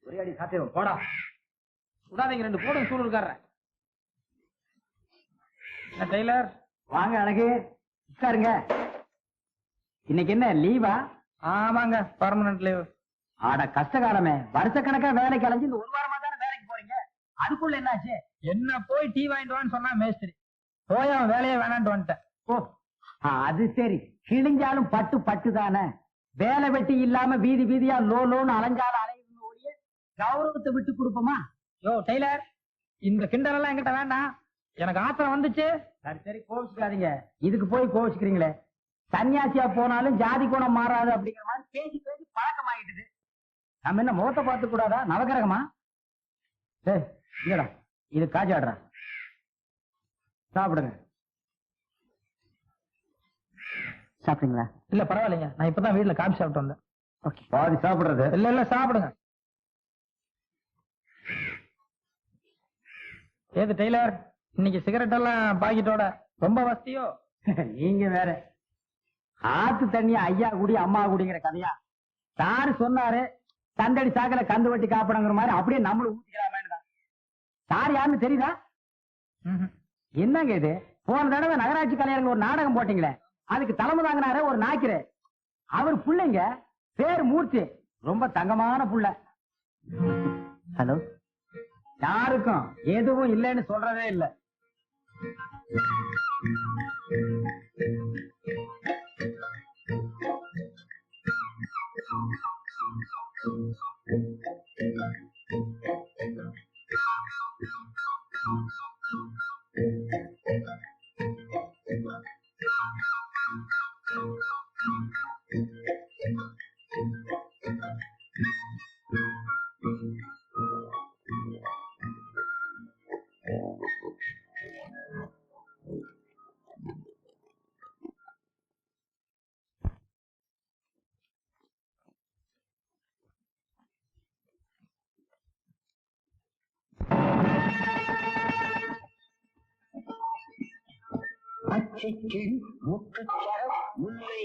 ஒரே அடி சாத்திரம் போடா. விடாதீங்க, 2 போடும் சூடு இருக்காரு. டெய்லர் வாங்க, அழகு உட்காருங்க. இன்னைக்கு என்ன லீவா? ஆமாங்க, பர்மனன்ட் லீவ். ஆட கஷ்டகாலமே, வருஷக்கணக்கா வேலைக்கு அலைஞ்சு இந்த 1 வாரமா தானே வேலைக்கு போறீங்க. அதுக்குள்ள என்னாச்சு? என்ன போய் டீ வாங்கிட்டு வான்னு சொன்னா மேஸ்திரி, போய் அவன் வேலையே வேணான்ட்டு வந்துட்டேன். ஓ அது சரி, கிழிஞ்சாலும் பட்டு பட்டு தானே. வேலை வெட்டி இல்லாம வீதி வீதியா லோன்னு அலைஞ்சாலும் அலையுது ஒழிய கௌரவத்தை விட்டு கொடுப்போமா? யோ டெய்லர், இந்த கிண்டல் எல்லாம் என்கிட்ட வேண்டாம், எனக்கு ஆத்திரம் வந்துச்சு. சரி சரி, கோவிச்சுக்காதீங்க. இதுக்கு போய் கோவிச்சுக்கிறீங்களே. சன்னியாசியா போனாலும் ஜாதி குணம் மாறாது அப்படிங்கிற மாதிரி பேசி பேசி பழக்கமாயிட்டுது. நம்ம என்ன முகத்தை பார்த்து கூடாதா? நவகிரகமா? சரி இல்லடா, இது காஜாடுறா, சாப்பிடுங்க. சாப்பிடுங்களா? இல்ல பரவாயில்லைங்க, நான் இப்பதான் வீட்டுல காபி சாப்பிட்டு வந்தேன். ஓகே, பாதி சாப்பிடுறது? இல்ல இல்ல சாப்பிடுங்க. ஏது டெய்லர், இன்னைக்கு சிகரெட் எல்லாம் பாக்கெட்டோட ரொம்ப வசதியோ? நீங்க வேற, ஆத்து தண்ணி ஐயா குடி அம்மா குடிங்கிற கதையா? சாரு சொன்னாரு, தண்டடி சாக்கல கந்து வட்டி காப்பிடங்கிற மாதிரி அப்படியே நம்மளும் ஊத்திக்கலாமேன்னு தான். சார் யாருன்னு தெரியுதா? என்னங்க இது, போன தடவை நகராட்சி கலைஞர்கள் ஒரு நாடகம் போட்டீங்களே, அதுக்கு தலைமை தாங்கினார ஒரு நாய்க்கிற, அவர் புள்ளைங்க பேர் மூர்த்தி, ரொம்ப தங்கமான புள்ள. ஹலோ, யாருக்கும் எதுவும் இல்லைன்னு சொல்றதே இல்ல. முல்லை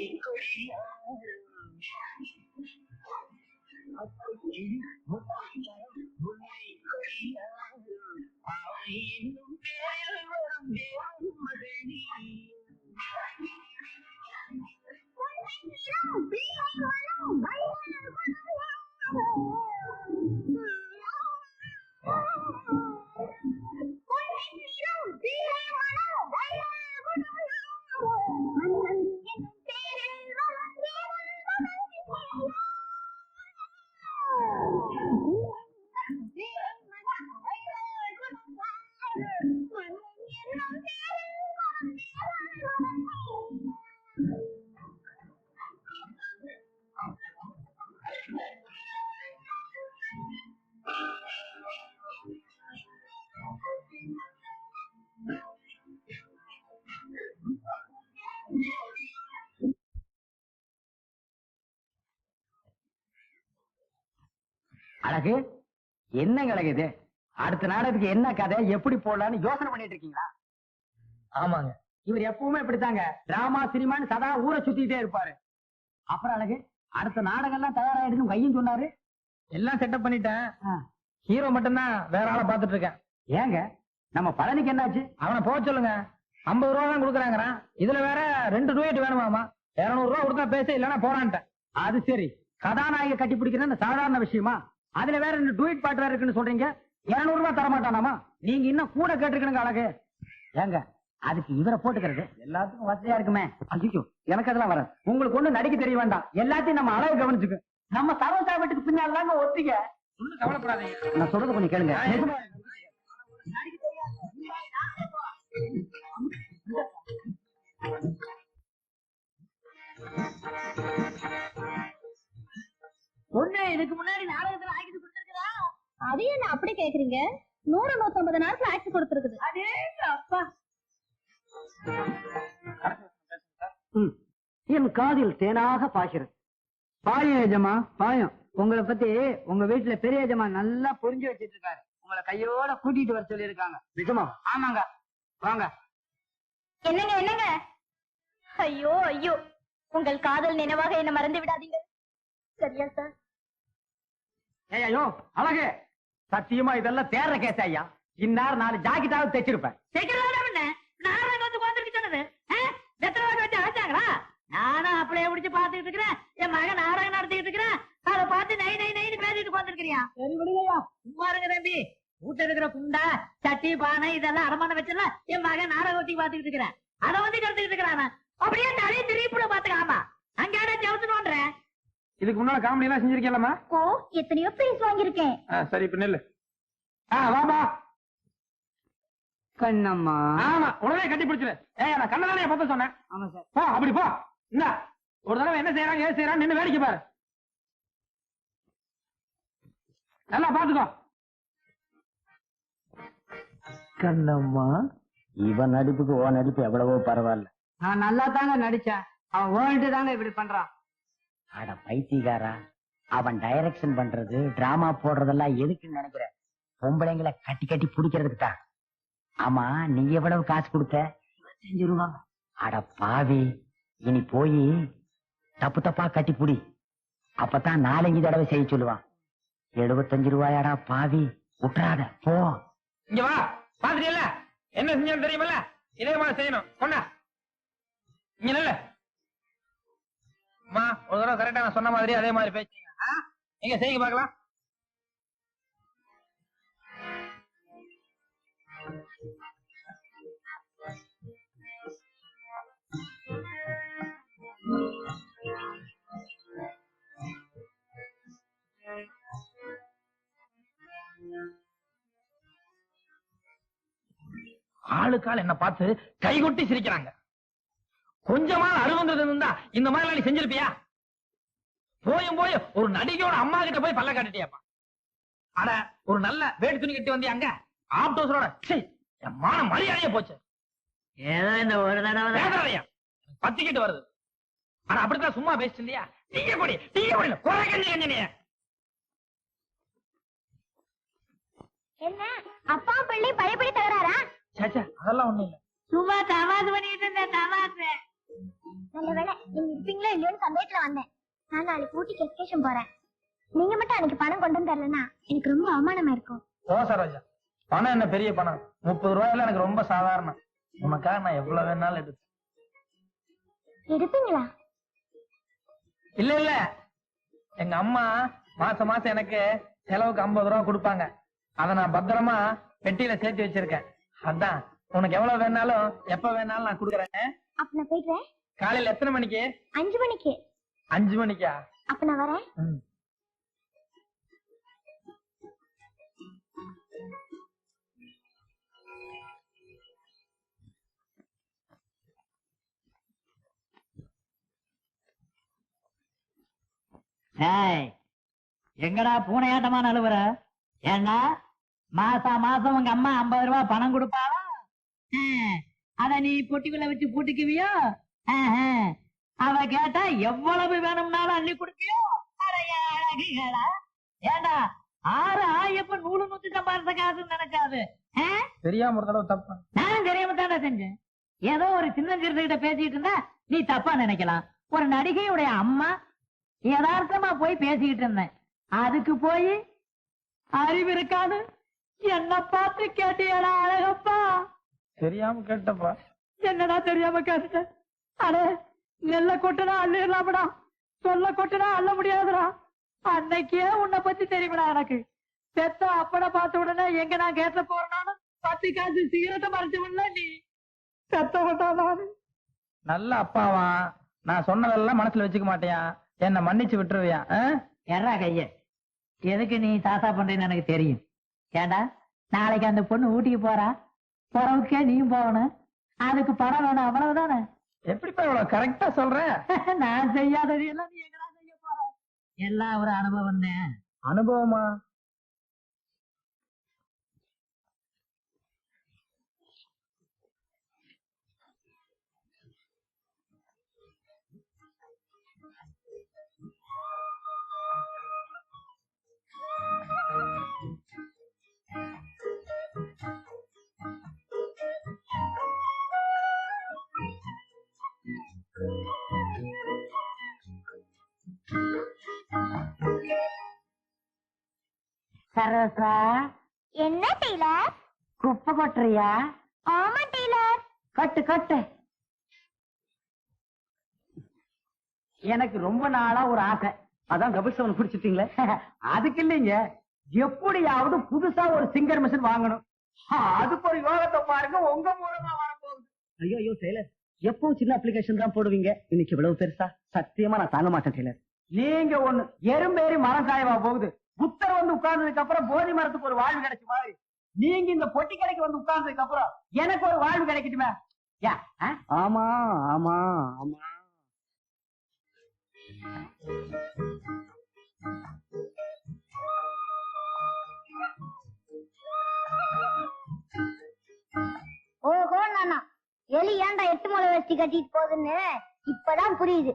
அழகு, என்ன அழகு இது? அடுத்த நாடகத்துக்கு என்ன கதை, எப்படி போடலான்னு யோசனை பண்ணிட்டு இருக்கீங்களா? ஆமாங்க, இவர் எப்பவுமே இப்படித்தாங்க, டிராமா சினிமான்னு சதா ஊரை சுத்திட்டே இருப்பாரு. அப்புறம் அழகு, அடுத்த நாடகம் எல்லாம் தயாராயிடுன்னு கையும் சொன்னாரு. எல்லாம் செட்டப் பண்ணிட்டேன், ஹீரோ மட்டும்தான் வேற ஆளை பாத்துட்டு இருக்கேன். ஏங்க, நம்ம பழனிக்கு என்னாச்சு? அவனை போக சொல்லுங்க, 50 ரூபா தான் கொடுக்குறாங்கிறான். இதுல வேற 2 டூயட் வேணுமாமா, 200 ரூபா கொடுத்தா பேச, இல்லன்னா போறான்ட்டேன். அது சரி, கதாநாயக கட்டி பிடிக்கிறது சாதாரண விஷயமா? அதுல வேற 2 டூயட் பாட்டு வேற இருக்குன்னு சொல்றீங்க. 200 ரூபாய் தரமாட்டானாமா? நீங்க இன்னும் கூட கேட்டுருக்கணுங்க அழகு. ஏங்க, அதுக்கு இவரை போட்டுக்கிறது எல்லாத்துக்கும் வசதியா இருக்குமே. ஐயோ, எனக்கு அதெல்லாம் வர, உங்களுக்கு ஒண்ணு நடிக்க தெரிய வேண்டாம், எல்லாத்தையும் நம்ம அளவு கவனிச்சுக்கு. நம்ம சர்வசா வீட்டுக்கு பின்னால் தாங்க ஒத்திக்க. ஒண்ணு கவலைப்படாதீங்க, நான் சொல்றது கொஞ்சம் கேளுங்க. ஒண்ணு இதுக்கு முன்னாடி நாடகத்துல ஆக்ட் கொடுத்திருக்கா? அது என்ன அப்படி கேக்குறீங்க? 100-150 நாட்கள் ஆக்ட் கொடுத்திருக்குது. அதே அப்பா, என் காதில் தேனாக பாய்கிறது. பாயம் ஏஜமா பாயம். உங்களை பத்தி உங்க வீட்டுல பெரிய ஏஜமா நல்லா புரிஞ்சு வச்சிட்டு இருக்காரு. உங்களை கையோட கூட்டிட்டு வர சொல்லி இருக்காங்க. நிஜமா? ஆமாங்க, வாங்க. என்னங்க என்னங்க? ஐயோ ஐயோ, உங்கள் காதல் நினைவாக என்ன மறந்து விடாதீங்க. சரியா சார்? ஐயோ அழகு, சத்தியமா இதெல்லாம் தேர்ற கேஸ் ஐயா. இந்நேரம் 4 ஜாக்கெட்டாவது தைச்சிருப்பேன். நானும் அப்படியே பிடிச்சு பாத்துக்கிட்டு இருக்கிறேன். என் மகன் நாடகம் நடத்திக்கிட்டு இருக்கிறேன். அதை பார்த்து நை நை நைன்னு பேசிட்டு வந்துருக்கிறியா? சரி விடுங்கய்யா. சும்மா இருங்க தம்பி. வீட்டுல இருக்கிற குண்டா சட்டி பானை இதெல்லாம் அடமான வச்சல என் மகன் நாடகத்தை பாத்துக்கிட்டு இருக்கிறேன். அதை வந்து கருத்துக்கிட்டு இருக்கிறான். அப்படியே நிறைய திருப்பிட பாத்துக்காமா அங்காட ஜவுத்துனோன்ற. இதுக்கு முன்னால காமெடி எல்லாம் செஞ்சிருக்கேன்லமா? ஓ, எத்தனையோ பிரைஸ் வாங்கியிருக்கேன். சரி இப்ப நெல்லு. வாமா கண்ணம்மா. ஆமா, உடனே கட்டி பிடிச்சிரு. நான் கண்ணதானே பத்த சொன்னேன். ஆமா சார். போ அப்படி போ. இந்த ஒரு தடவை என்ன செய்யறாங்க ஏது செய்யறான்னு நின்னு வேடிக்கை பாரு. நல்லா பாத்துக்கோ. கண்ணம்மா, இவன் நடிப்புக்கு ஓ நடிப்பு எவ்வளவோ பரவாயில்ல. நான் நல்லா தாங்க நடிச்சேன். அவன் ஓன்ட்டு தாங்க இப்படி பண்றான். அட பைத்தியக்காரா, அவன் டைரக்ஷன் பண்றது டிராமா போடுறதெல்லாம் எதுக்குன்னு நினைக்கிற? பொம்பளைங்களை கட்டி கட்டி பிடிக்கிறதுக்கு தான். ஆமா, நீ எவ்வளவு காசு கொடுத்த? 25 ரூபா. அட பாவி, இனி போய் தப்பு தப்பா கட்டி புடி. அப்பதான் 4-5 தடவை செய்ய சொல்லுவான். 75 ரூபாயாடா பாவி, விட்டுறாத போ. இங்க வா, பாத்துட்டியல்ல என்ன செஞ்சாலும் தெரியுமல்ல, இதே மாதிரி செய்யணும். கொண்டா இங்க நல்ல அம்மா, ஒரு தடவை கரெக்டா நான் சொன்ன மாதிரி அதே மாதிரி பேசுங்க. நீங்க செய்ய பாக்கலாம். ஆளுக்கால் என்ன பார்த்து கைகொட்டி சிரிக்கிறாங்க. கொஞ்சமா அருவங்கிறது இருந்தா இந்த மாதிரி நீ செஞ்சிருப்பியா? போயும் போய் ஒரு நடிகையோட அம்மா கிட்ட போய் பல்ல காட்டிட்டியாப்பா. அட, ஒரு நல்ல வேடி துணி கட்டி வந்தியா அங்க ஆப்டோஸரோட? என் மான மரியாதையே போச்சு. ஏதோ இந்த ஒரு தடவை பத்திக்கிட்டு வருது. ஆனா அப்படித்தான் சும்மா பேசிட்டு இல்லையா? டீய கொடி குறை கஞ்சி கஞ்சினிய. என்ன அப்பா பிள்ளை பழையபடி தகராறா? அதெல்லாம் ஒண்ணும் இல்ல. சும்மா தமாசு பண்ணிட்டு இருந்தேன். தமாசு. நல்ல வேலை நீங்க இருப்பீங்களா இல்லையோன்னு சந்தேகத்துல வந்தேன். நான் நாளைக்கு ஊட்டிக்கு எஸ்கேஷன் போறேன். நீங்க மட்டும் அன்னைக்கு பணம் கொண்டு வந்துடலன்னா எனக்கு ரொம்ப அவமானமா இருக்கும். ஓ சரோஜா, பணம் என்ன பெரிய பணம்? 30 ரூபாயில எனக்கு ரொம்ப சாதாரணம். உனக்காக நான் எவ்வளவு வேணாலும் எடுப்பீங்களா? இல்ல, எங்க அம்மா மாசம் மாசம் எனக்கு செலவுக்கு 50 ரூபா கொடுப்பாங்க. அதை நான் பத்திரமா பெட்டியில சேர்த்து வச்சிருக்கேன். அதான் உனக்கு எவ்வளவு வேணாலும் எப்ப வேணாலும் நான் கொடுக்குறேன். அப்ப நான் போயிடுறேன். காலையில எத்தனை மணிக்கு? 5 மணிக்கு. 5 மணிக்கா? அப்ப நான் வரேன். எங்கடா பூனையாட்டமா நழுவுற? ஏன்னா மாசம் உங்க அம்மா 50 ரூபாய் பணம் கொடுப்பாளா? அத நீ பொட்டிக்குள்ள வச்சு பூட்டிக்குவியோ? அவ கேட்டா எவ்வளவு வேணும்னாலும் அள்ளி கொடுப்பியோ? அழகுகளா? ஏண்டா 6 ஆயப்ப 100 சம்பாதிச்ச காசு நினைக்காது. தெரியாம ஒரு தடவை தப்பு. நானும் தெரியாம தாண்டா செஞ்சேன். ஏதோ ஒரு சின்ன சிறுத்தைகிட்ட பேசிட்டு இருந்தா நீ தப்பா நினைக்கலாம். ஒரு நடிகையுடைய அம்மா யதார்த்தமா போய் பேசிக்கிட்டு இருந்தேன். அதுக்கு போய் அறிவு இருக்காது என்ன பார்த்து கேட்டியடா அழகப்பா? தெரியாம கேட்டப்பா. என்னடா தெரியாம கேட்ட? அடே, நெல்ல கொட்டுனா அள்ளிடலாம்டா, சொல்ல கொட்டுனா அள்ள முடியாதுடா. அன்னைக்கே உன்னை பத்தி தெரியுமடா எனக்கு. பெத்த அப்பட பார்த்த உடனே எங்க நான் கேட்ட போறேனாலும் 10 காசு சிகரெட்டை மறைச்சவன்ல நீ. பெத்தவட்டாதான் நல்ல அப்பாவா? நான் சொன்னதெல்லாம் மனசுல வச்சுக்க மாட்டியா? என்ன மன்னிச்சு விட்டுருவியா? எறா கைய எதுக்கு நீ தாத்தா பண்றேன்னு எனக்கு தெரியும். ஏண்டா, நாளைக்கு அந்த பொண்ணு ஊட்டிக்கு போறா, புறவுக்கே நீயும் போகணும். அதுக்கு பணம் வேணும், அவ்வளவுதானே? எப்படிப்பா இவ்வளவு கரெக்டா சொல்ற? நான் செய்யாதது எல்லாம் நீ எங்கடா செய்ய போற? எல்லாம் ஒரு அனுபவம் தான். அனுபவமா? சரோசா, என்ன டெய்லர்? குப்பை கொட்டுறியா? ஆமா டெய்லர். கட்டு கட்டு. எனக்கு ரொம்ப நாளா ஒரு ஆசை, அதான் டபுள் செவன் குடிச்சிட்டீங்களே. அதுக்கு இல்லைங்க, எப்படியாவது புதுசா ஒரு சிங்கர் மிஷின் வாங்கணும். அதுக்கு ஒரு யோகத்தை பாருங்க, உங்க மூலமா வரப்போகுது. ஐயோ ஐயோ டெய்லர், எப்பவும் சின்ன அப்ளிகேஷன் தான் போடுவீங்க, இன்னைக்கு இவ்வளவு பெருசா? சத்தியமா நான் தாங்க மாட்டேன் டெய்லர். நீங்க ஒண்ணு எறும்பேறி மரம் சாயவா போகுது. புத்தர் வந்து உட்கார்ந்ததுக்கு அப்புறம் போதி மரத்துக்கு ஒரு வாழ்வு கிடைச்ச மாதிரி, நீங்க இந்த பொட்டி கடைக்கு வந்து உட்கார்ந்ததுக்கு அப்புறம் எனக்கு ஒரு வாழ்வு கிடைக்கட்டுமே. ஆமா ஆமா ஆமா. ஓஹோ நானா, எலி ஏன்டா 8 முளை வேஷ்டி கட்டிட்டு போகுதுன்னு இப்பதான் புரியுது.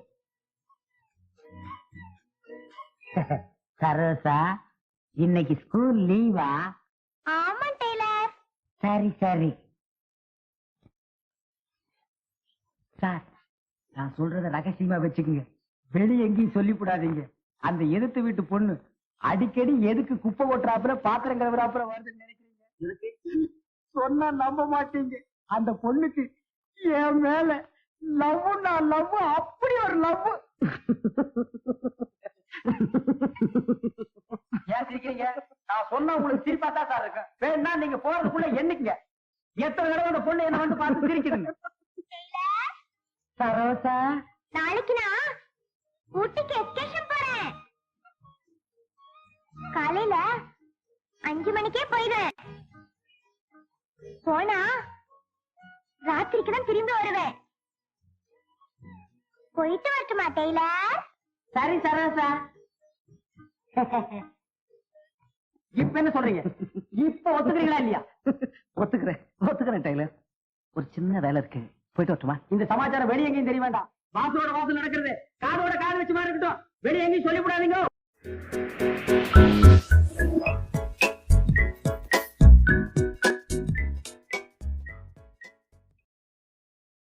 சரோசா, இன்னைக்கு ஸ்கூல் லீவா? ஆமா டெய்லர். சரி சரி. சார், நான் சொல்றத ரகசியமா வச்சுக்குங்க, வெளிய எங்கேயும் சொல்லிவிடாதீங்க. அந்த எதிர்த்து வீட்டு பொண்ணு அடிக்கடி எதுக்கு குப்பை ஓட்டுறாப்புல பாத்திரம் கழுவுறாப்புல வருதுன்னு நினைக்கிறீங்க? எதுக்கு? சொன்னா நம்ப மாட்டீங்க. அந்த பொண்ணுக்கு என் மேல லவ்னா லவ், அப்படி ஒரு லவ். ஏன் சிரிக்கிறீங்க? நான் சொன்னா உங்களுக்கு சிரிப்பா தான் சார் இருக்கு. வேணா நீங்க போறதுக்குள்ள எண்ணிக்கங்க, எத்தனை தடவை அந்த பொண்ணு என்ன வந்து பார்த்து சிரிக்குதுங்க. சரோசா, நாளைக்கு நான் ஊட்டிக்கு எஸ்கேஷன் போறேன். காலையில 5 மணிக்கே போயிடுவேன். போனா ராத்திரிக்கு தான் திரும்பி வருவேன். போயிட்டு வரட்டுமா டெய்லர்? சரி சரோசா. இப்ப என்ன சொல்றீங்க? இப்ப ஒத்துக்கிறீங்களா இல்லையா? ஒத்துக்கிறேன் டெய்லர். ஒரு சின்ன வேலை இருக்கு, போயிட்டு வரட்டுமா? இந்த சமாச்சாரம் வெளியே எங்கேயும் தெரிய வேண்டாம். வாசலோட வாசல் நடக்கிறது, காதோட காது வச்சு மாதிரி இருக்கட்டும். வெளியே எங்கேயும் சொல்லிவிடாதீங்க.